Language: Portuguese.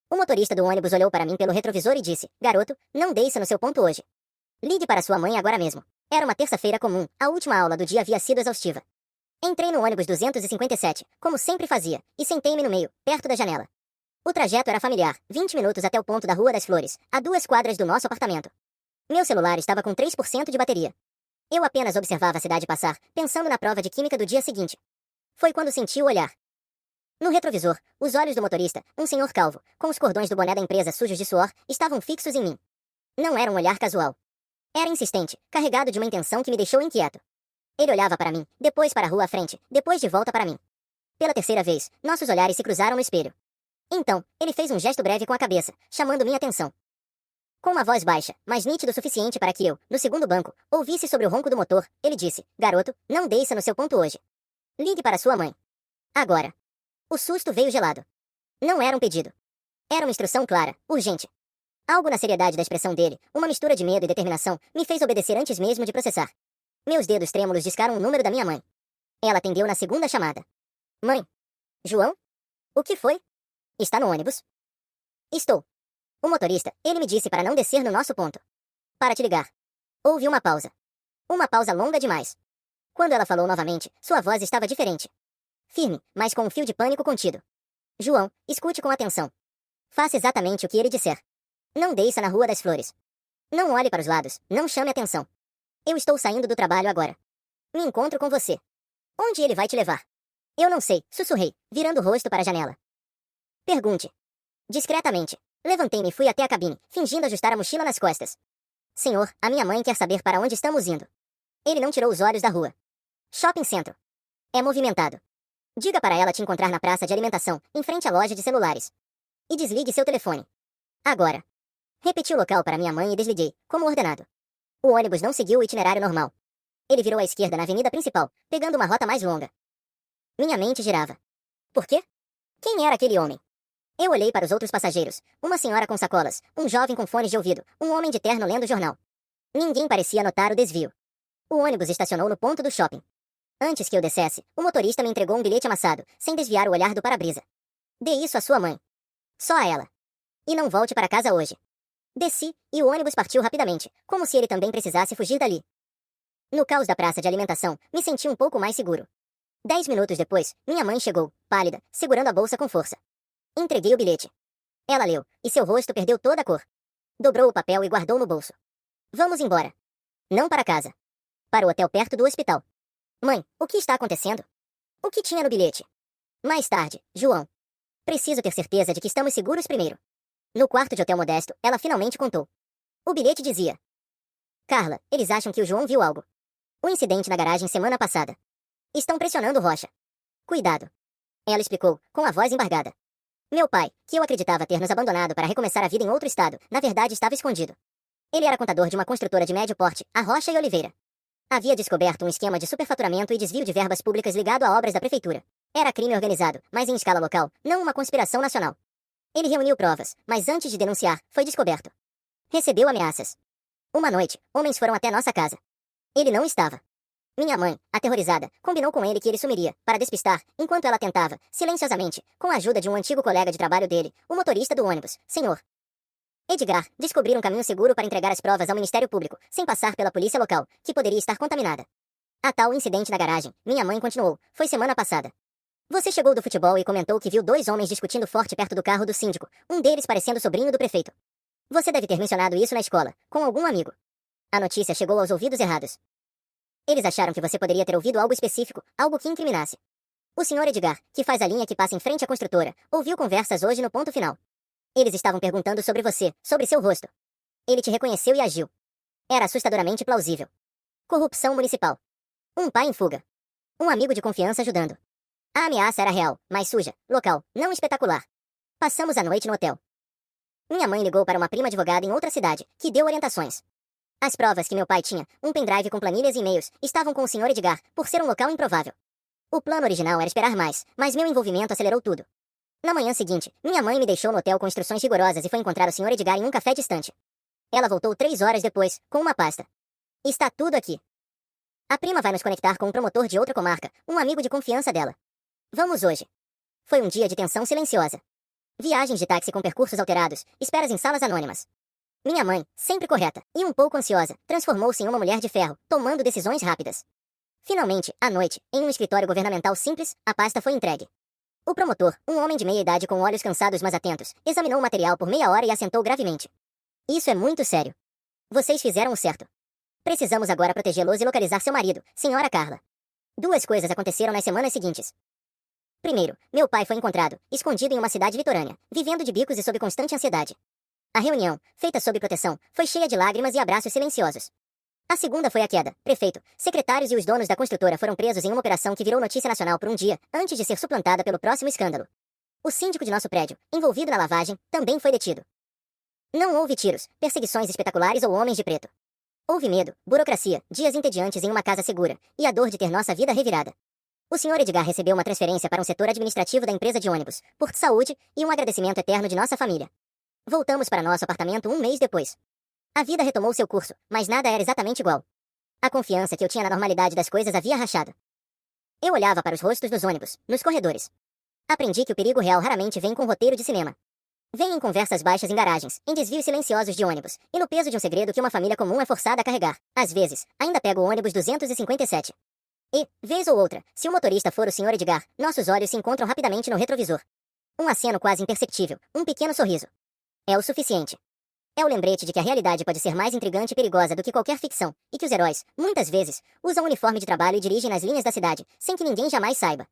O motorista do ônibus olhou para mim pelo retrovisor e disse: Garoto, não desça no seu ponto hoje. Ligue para sua mãe agora mesmo. Era uma terça-feira comum, a última aula do dia havia sido exaustiva. Entrei no ônibus 257, como sempre fazia, e sentei-me no meio, perto da janela. O trajeto era familiar, 20 minutos até o ponto da Rua das Flores, a 2 quadras do nosso apartamento. Meu celular estava com 3% de bateria. Eu apenas observava a cidade passar, pensando na prova de química do dia seguinte. Foi quando senti o olhar. No retrovisor, os olhos do motorista, um senhor calvo, com os cordões do boné da empresa sujos de suor, estavam fixos em mim. Não era um olhar casual. Era insistente, carregado de uma intenção que me deixou inquieto. Ele olhava para mim, depois para a rua à frente, depois de volta para mim. Pela terceira vez, nossos olhares se cruzaram no espelho. Então, ele fez um gesto breve com a cabeça, chamando minha atenção. Com uma voz baixa, mas nítida o suficiente para que eu, no segundo banco, ouvisse sobre o ronco do motor, ele disse: Garoto, não desça no seu ponto hoje. Ligue para sua mãe. Agora. O susto veio gelado. Não era um pedido. Era uma instrução clara, urgente. Algo na seriedade da expressão dele, uma mistura de medo e determinação, me fez obedecer antes mesmo de processar. Meus dedos trêmulos discaram o número da minha mãe. Ela atendeu na segunda chamada. Mãe. João? O que foi? Está no ônibus? Estou. O motorista, ele me disse para não descer no nosso ponto. Para te ligar. Houve uma pausa. Uma pausa longa demais. Quando ela falou novamente, sua voz estava diferente. Firme, mas com um fio de pânico contido. João, escute com atenção. Faça exatamente o que ele disser. Não desça na Rua das Flores. Não olhe para os lados, não chame atenção. Eu estou saindo do trabalho agora. Me encontro com você. Onde ele vai te levar? Eu não sei, sussurrei, virando o rosto para a janela. Pergunte. Discretamente. Levantei-me e fui até a cabine, fingindo ajustar a mochila nas costas. Senhor, a minha mãe quer saber para onde estamos indo. Ele não tirou os olhos da rua. Shopping Centro. É movimentado. Diga para ela te encontrar na praça de alimentação, em frente à loja de celulares. E desligue seu telefone. Agora. Repeti o local para minha mãe e desliguei, como ordenado. O ônibus não seguiu o itinerário normal. Ele virou à esquerda na avenida principal, pegando uma rota mais longa. Minha mente girava. Por quê? Quem era aquele homem? Eu olhei para os outros passageiros, uma senhora com sacolas, um jovem com fones de ouvido, um homem de terno lendo jornal. Ninguém parecia notar o desvio. O ônibus estacionou no ponto do shopping. Antes que eu descesse, o motorista me entregou um bilhete amassado, sem desviar o olhar do para-brisa. Dê isso à sua mãe. Só a ela. E não volte para casa hoje. Desci, e o ônibus partiu rapidamente, como se ele também precisasse fugir dali. No caos da praça de alimentação, me senti um pouco mais seguro. 10 minutos depois, minha mãe chegou, pálida, segurando a bolsa com força. Entreguei o bilhete. Ela leu, e seu rosto perdeu toda a cor. Dobrou o papel e guardou no bolso. Vamos embora. Não para casa. Para o hotel perto do hospital. Mãe, o que está acontecendo? O que tinha no bilhete? Mais tarde, João. Preciso ter certeza de que estamos seguros primeiro. No quarto de hotel modesto, ela finalmente contou. O bilhete dizia: Carla, eles acham que o João viu algo. O incidente na garagem semana passada. Estão pressionando Rocha. Cuidado. Ela explicou, com a voz embargada. Meu pai, que eu acreditava ter nos abandonado para recomeçar a vida em outro estado, na verdade estava escondido. Ele era contador de uma construtora de médio porte, a Rocha e Oliveira. Havia descoberto um esquema de superfaturamento e desvio de verbas públicas ligado a obras da prefeitura. Era crime organizado, mas em escala local, não uma conspiração nacional. Ele reuniu provas, mas antes de denunciar, foi descoberto. Recebeu ameaças. Uma noite, homens foram até nossa casa. Ele não estava. Minha mãe, aterrorizada, combinou com ele que ele sumiria, para despistar, enquanto ela tentava, silenciosamente, com a ajuda de um antigo colega de trabalho dele, o motorista do ônibus, Sr. Edgar, descobrir um caminho seguro para entregar as provas ao Ministério Público, sem passar pela polícia local, que poderia estar contaminada. A tal incidente na garagem, minha mãe continuou, foi semana passada. Você chegou do futebol e comentou que viu 2 homens discutindo forte perto do carro do síndico, um deles parecendo sobrinho do prefeito. Você deve ter mencionado isso na escola, com algum amigo. A notícia chegou aos ouvidos errados. Eles acharam que você poderia ter ouvido algo específico, algo que incriminasse. O Sr. Edgar, que faz a linha que passa em frente à construtora, ouviu conversas hoje no ponto final. Eles estavam perguntando sobre você, sobre seu rosto. Ele te reconheceu e agiu. Era assustadoramente plausível. Corrupção municipal. Um pai em fuga. Um amigo de confiança ajudando. A ameaça era real, mas suja, local, não espetacular. Passamos a noite no hotel. Minha mãe ligou para uma prima advogada em outra cidade, que deu orientações. As provas que meu pai tinha, um pendrive com planilhas e e-mails, estavam com o Sr. Edgar, por ser um local improvável. O plano original era esperar mais, mas meu envolvimento acelerou tudo. Na manhã seguinte, minha mãe me deixou no hotel com instruções rigorosas e foi encontrar o Sr. Edgar em um café distante. Ela voltou 3 horas depois, com uma pasta. Está tudo aqui. A prima vai nos conectar com um promotor de outra comarca, um amigo de confiança dela. Vamos hoje. Foi um dia de tensão silenciosa. Viagens de táxi com percursos alterados, esperas em salas anônimas. Minha mãe, sempre correta e um pouco ansiosa, transformou-se em uma mulher de ferro, tomando decisões rápidas. Finalmente, à noite, em um escritório governamental simples, a pasta foi entregue. O promotor, um homem de meia idade com olhos cansados mas atentos, examinou o material por meia hora e assentou gravemente. Isso é muito sério. Vocês fizeram o certo. Precisamos agora protegê-los e localizar seu marido, senhora Carla. Duas coisas aconteceram nas semanas seguintes. Primeiro, meu pai foi encontrado, escondido em uma cidade litorânea, vivendo de bicos e sob constante ansiedade. A reunião, feita sob proteção, foi cheia de lágrimas e abraços silenciosos. A segunda foi a queda. Prefeito, secretários e os donos da construtora foram presos em uma operação que virou notícia nacional por um dia, antes de ser suplantada pelo próximo escândalo. O síndico de nosso prédio, envolvido na lavagem, também foi detido. Não houve tiros, perseguições espetaculares ou homens de preto. Houve medo, burocracia, dias entediantes em uma casa segura, e a dor de ter nossa vida revirada. O Sr. Edgar recebeu uma transferência para um setor administrativo da empresa de ônibus, por saúde, e um agradecimento eterno de nossa família. Voltamos para nosso apartamento um mês depois. A vida retomou seu curso, mas nada era exatamente igual. A confiança que eu tinha na normalidade das coisas havia rachado. Eu olhava para os rostos dos ônibus, nos corredores. Aprendi que o perigo real raramente vem com roteiro de cinema. Vem em conversas baixas em garagens, em desvios silenciosos de ônibus, e no peso de um segredo que uma família comum é forçada a carregar. Às vezes, ainda pego o ônibus 257. E, vez ou outra, se o motorista for o Sr. Edgar, nossos olhos se encontram rapidamente no retrovisor. Um aceno quase imperceptível, um pequeno sorriso. É o suficiente. É o lembrete de que a realidade pode ser mais intrigante e perigosa do que qualquer ficção, e que os heróis, muitas vezes, usam uniforme de trabalho e dirigem nas linhas da cidade, sem que ninguém jamais saiba.